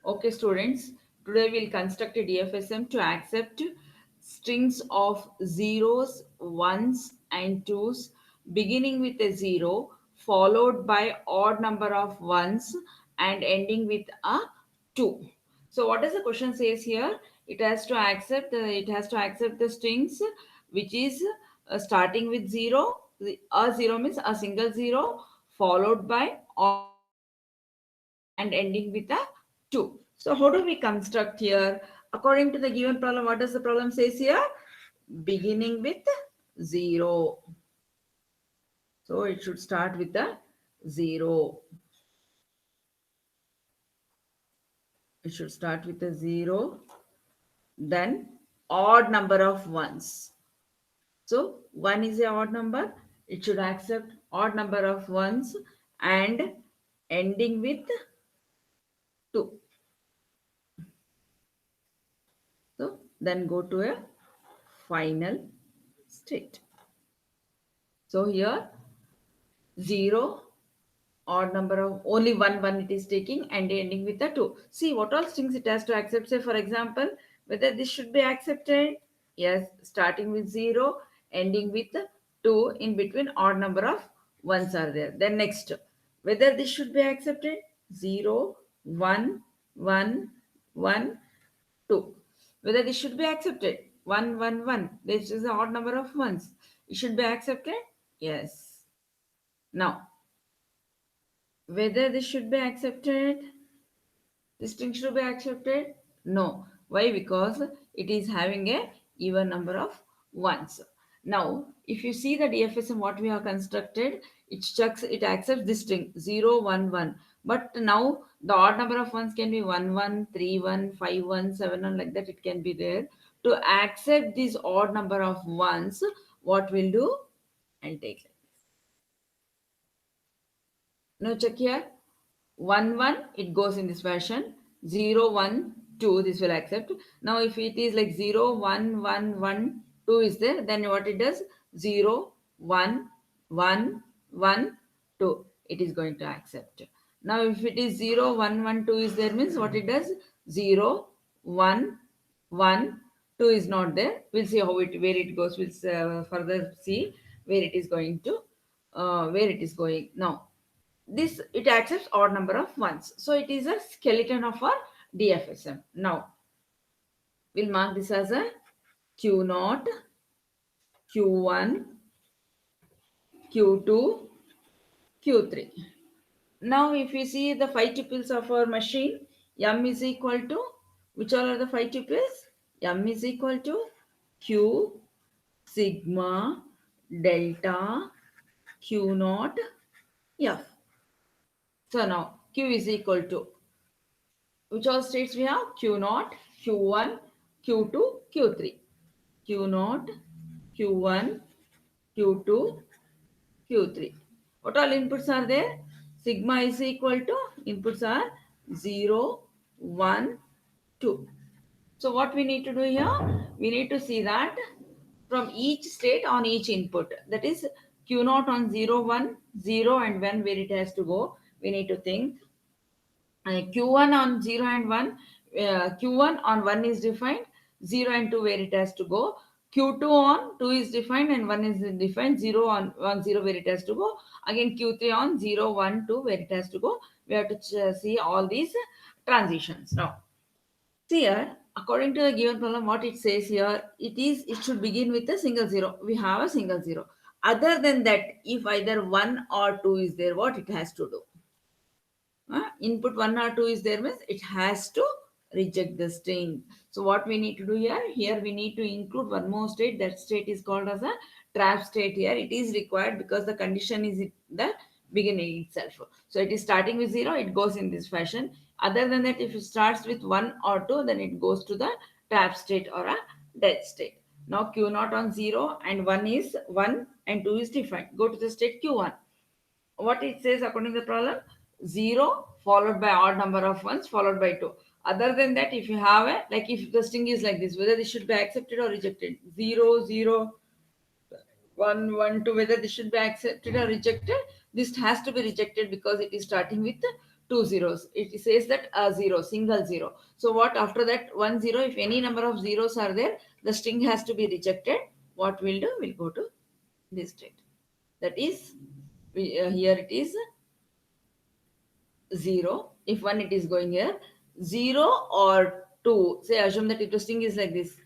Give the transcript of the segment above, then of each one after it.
Okay, students, today we'll construct a DFSM to accept strings of zeros, ones, and twos, beginning with a zero, followed by odd number of ones, and ending with a two. So, what does the question says here? It has to accept the strings which is starting with zero. A zero means a single zero, followed by odd number of ones and ending with a 2. So how do we construct here? According to the given problem, what does the problem says here? Beginning with 0. So it should start with the 0. It should start with a 0. Then odd number of ones. So 1 is a odd number. It should accept odd number of ones and ending with 2. So then go to a final state. So here 0, odd number of only one it is taking and ending with a 2. See what all strings it has to accept. Say for example, whether this should be accepted. Yes, starting with 0, ending with 2, in between odd number of ones are there. Then next, whether this should be accepted. 0, 1, 1, 1, 2. Whether this should be accepted. 1, 1, 1. This is the odd number of ones. It should be accepted. Yes. Now, whether this should be accepted, this thing should be accepted? No. Why? Because it is having a even number of ones. Now, if you see the DFSM what we have constructed, it accepts this string 0, 1, 1. But now the odd number of ones can be 1, 1, 3, 1, 5, 1, 7, 1, like that it can be there. To accept this odd number of ones, what we'll do? I'll take it. Now check here. 1 1 it goes in this fashion. 0 1 2 this will accept. Now if it is like 0 1 1 1 2 is there, then what it does? 0 1 1 1 2 it is going to accept. Now if it is 0 1 1 2 is there, means what it does? 0 1 1 2 is not there. We'll see how it where it goes. We'll further see where it is going to where it is going now. This it accepts odd number of ones, so it is a skeleton of our DFSM. Now we'll mark this as a Q0, Q1, Q2, Q3. Now if you see the 5 tuples of our machine, m is equal to, which all are the 5 tuples? M is equal to Q sigma delta Q0 F. So now Q is equal to, which all states we have? Q0, Q1, Q2, Q3. Q0, Q1, Q2, Q3. What all inputs are there? Sigma is equal to, inputs are 0, 1, 2. So what we need to do here? We need to see that from each state on each input. That is Q0 on 0, 1, 0 and 1 where it has to go. We need to think Q1 on 0 and 1, Q1 on 1 is defined, 0 and 2 where it has to go. Q2 on 2 is defined and 1 is defined, 0 on 1, 0 where it has to go. Again Q3 on 0, 1, 2 where it has to go. We have to see all these transitions. Now, see here, according to the given problem, what it says here, it should begin with a single zero. We have a single zero. Other than that, if either 1 or 2 is there, what it has to do? Input 1 or 2 is there, means it has to reject the string. So what we need to do here? Here we need to include one more state. That state is called as a trap state here. It is required because the condition is in the beginning itself. So it is starting with 0, it goes in this fashion. Other than that, if it starts with 1 or 2, then it goes to the trap state or a dead state. Now Q0 on 0 and 1 is 1 and 2 is defined. Go to the state Q1. What it says according to the problem? 0 followed by odd number of ones followed by 2. Other than that, if you have a, like if the string is like this, whether this should be accepted or rejected, 0 0 1 1 2, whether this should be accepted or rejected, this has to be rejected because it is starting with two zeros. It says that a zero, single zero. So what after that one zero, if any number of zeros are there, the string has to be rejected. What we'll do, we'll go to this state. That is, here it is 0. If 1, it is going here. 0 or 2. Say, assume that the string is like this.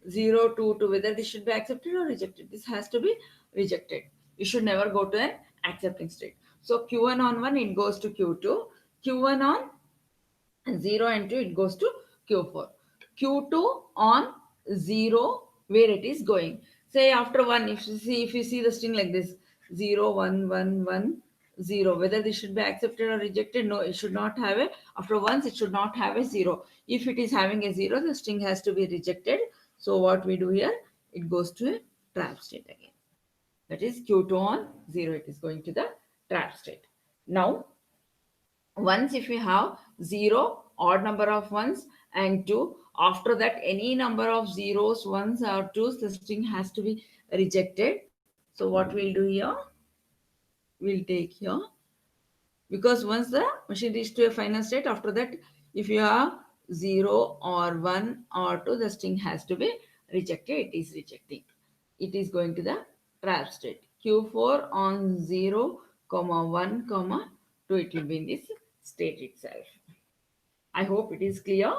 0, 2, 2. Whether this should be accepted or rejected. This has to be rejected. You should never go to an accepting state. So Q1 on 1, it goes to Q2. Q1 on 0 and 2, it goes to Q4. Q2 on 0, where it is going. Say after 1, if you see the string like this, 0 1 1 1 0, whether this should be accepted or rejected, no, it should not have a, after once it should not have a 0. If it is having a 0, the string has to be rejected. So what we do here, it goes to a trap state again. That is Q2 on 0, it is going to the trap state. Now once if we have 0, odd number of ones, and 2, after that any number of zeros, ones or twos, the string has to be rejected. So what we'll do here, we'll take here, because once the machine reaches to a final state, after that if you have 0 or 1 or 2, the string has to be rejected. It is rejecting, it is going to the trap state. Q4 on 0 comma 1 comma 2, it will be in this state itself. I hope it is clear.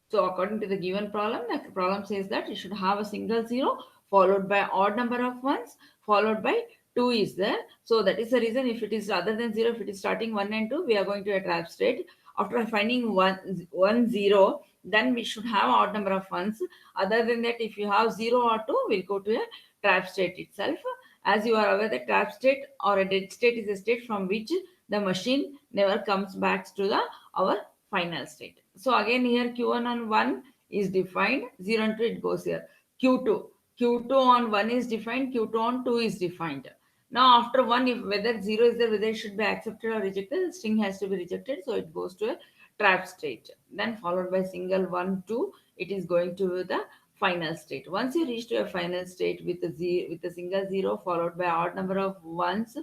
So according to the given problem, the problem says that you should have a single zero followed by odd number of ones followed by 2 is there. So that is the reason, if it is other than 0, if it is starting 1 and 2, we are going to a trap state. After finding one 0, then we should have odd number of ones. Other than that, if you have 0 or 2, we'll go to a trap state itself. As you are aware, the trap state or a dead state is a state from which the machine never comes back to the our final state. So again here Q1 on 1 is defined, 0 and 2 it goes here. Q2. Q2 on 1 is defined, Q2 on 2 is defined. Now after 1, if whether 0 is there, whether it should be accepted or rejected, the string has to be rejected. So it goes to a trap state. Then followed by single 1, 2, it is going to the final state. Once you reach to a final state with a single 0 followed by odd number of ones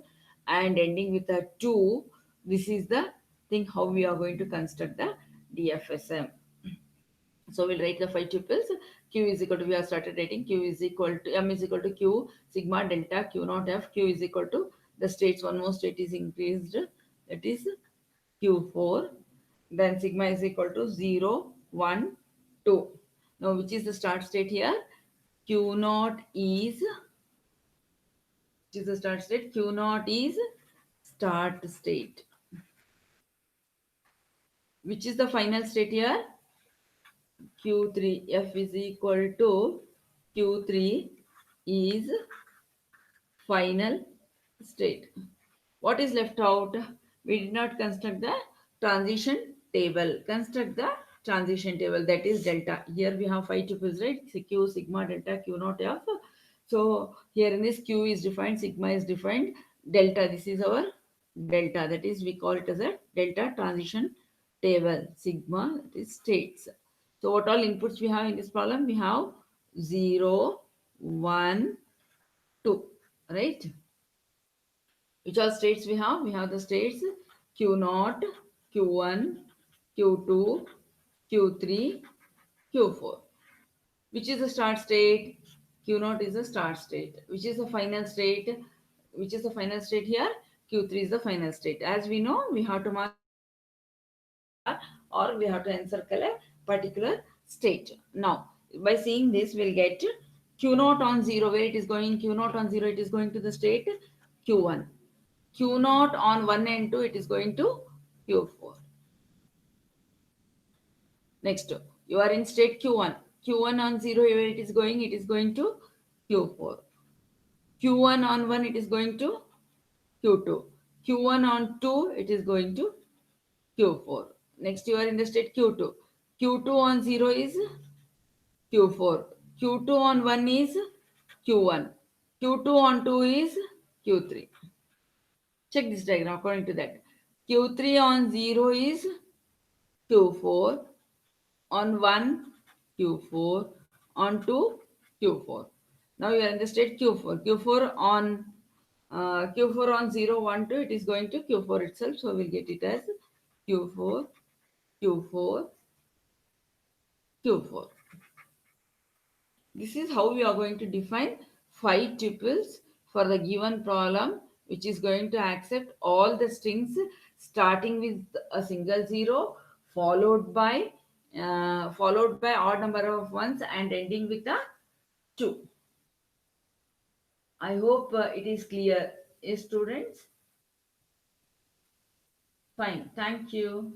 and ending with a 2, this is the thing how we are going to construct the Dfsm. So we'll write the 5 tuples. Q is equal to, we have started writing, Q is equal to, M is equal to Q sigma delta Q naught F. Q is equal to the states, one more state is increased, that is Q4. Then sigma is equal to 0, 1, 2. Now which is the start state here? Q naught is, which is the start state? Q naught is start state. Which is the final state here? Q3. F is equal to Q3 is final state. What is left out? We did not construct the transition table. Construct the transition table, that is delta. Here we have 5 tuples, right? Q sigma delta Q naught F. So here in this Q is defined, sigma is defined, delta, this is our delta, that is we call it as a delta transition table. Sigma, that is states. So what all inputs we have in this problem? We have 0, 1, 2, right? Which all states we have? We have the states Q0, Q1, Q2, Q3, Q4. Which is the start state? Q0 is the start state. Which is the final state? Which is the final state here? Q3 is the final state. As we know, we have to mark star or we have to encircle a particular state. Now, by seeing this, we'll get Q0 on 0, where it is going, Q0 on 0, it is going to the state Q1. Q0 on 1 and 2, it is going to Q4. Next, you are in state Q1. Q1 on 0, where it is going to Q4. Q1 on 1, it is going to Q2. Q1 on 2, it is going to Q4. Next, you are in the state Q2. Q2 on 0 is Q4. Q2 on 1 is Q1. Q2 on 2 is Q3. Check this diagram according to that. Q3 on 0 is Q4. On 1, Q4. On 2, Q4. Now you are in the state Q4. Q4 on 0, 1, 2, it is going to Q4 itself. So we'll get it as Q4, Q4, Q4. This is how we are going to define five tuples for the given problem, which is going to accept all the strings starting with a single zero, followed by odd number of ones and ending with a two. I hope it is clear. Yes, students? Fine. Thank you.